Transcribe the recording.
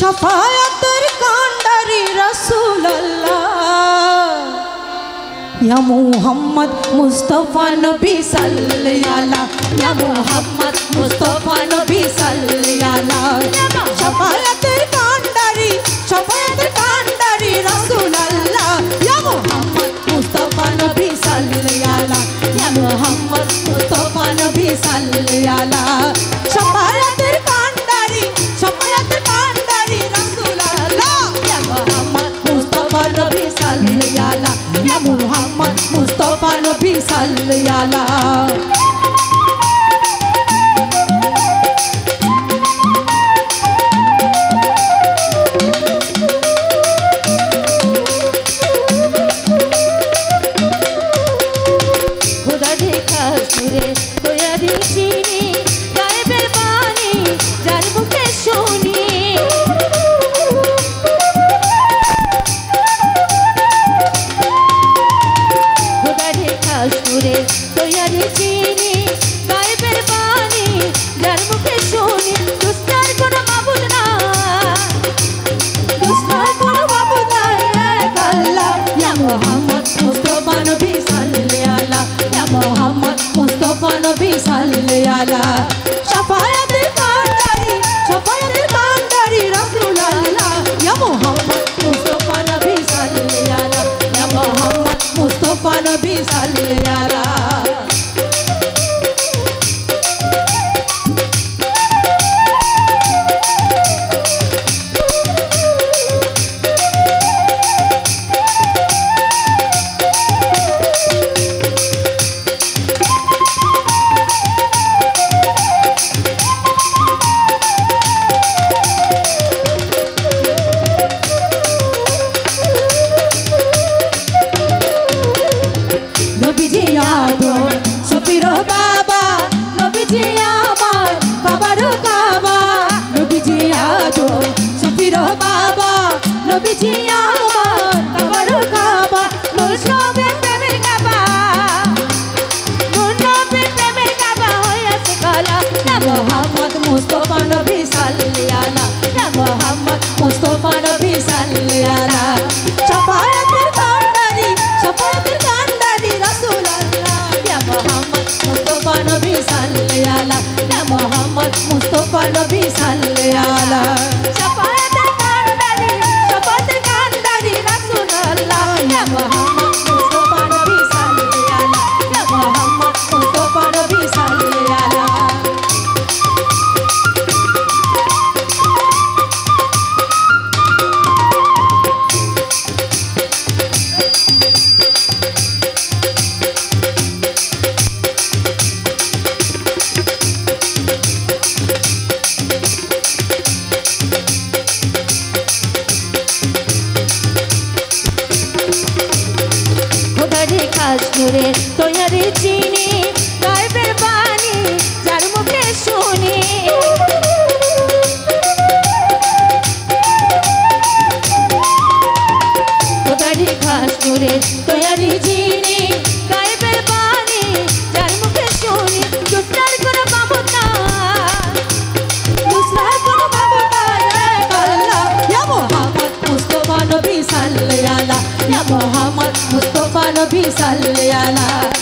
शफायतर कांडारी रसूलल्लाह या मुहम्मद मुस्तफा नबी सल्लल्लाहु अलैहि या मुहम्मद मुस्तफा नबी सल्लल्लाहु अलैहि शफायतर कांडारी रसूलल्लाह या मुहम्मद मुस्तफा नबी सल्लल्लाहु अलैहि या मुहम्मद मुस्तफा नबी सल्लल्लाहु अलैहि शफायतर कांडारी रसूलल्लाह या मुहम्मद मुस्तफा नबी सल्लल्लाहु अलैहि या मुहम्मद मुस्तफा नबी सल्लल्लाहु अलैहि शफायतर कांडारी रसूलल्लाह या मुहम्मद मुस्तफा नबी सल्लल्लाहु अलैहि या मुहम्मद मुस्तफा नबी सल्लल्लाहु अलैहि मुस्तफा नबी सल्लल्लाहु अलैहि या मुहम्मद मुस्तफा नबी सल्लल्लाहु अलैहि शफायतर कांडारी रसूलल्लाह या मुहम्मद मुस्तफा नबी सल्लल्लाहु अलैहि या मुहम्मद मुस्तफा नबी सल्लल्लाहु अलैहि शफायतर कांडारी रसूलल्लाह या मुहम्मद मुस्तफा नबी सल्लल्लाहु अलैहि या मुहम्मद मुस्तफा नबी सल्लल्लाहु अलैहि কাশ্মীরে তৈরি চিনি গায়েবের বাণী যার মুখে শুনি তৈরি কাশ্মীরে তৈরি চিনি গায়েবের বাণী যার মুখে শুনি দুটার কোনো বাবু না দুসরার কোনো বাবু না আল্লাহ ইয়া মুহাম্মদ মুস্তফা নবী সাল্লাল্লাহু अलैहि या मुहम्मद मुस्तफा नबी सल्लल्लाहु अलैहि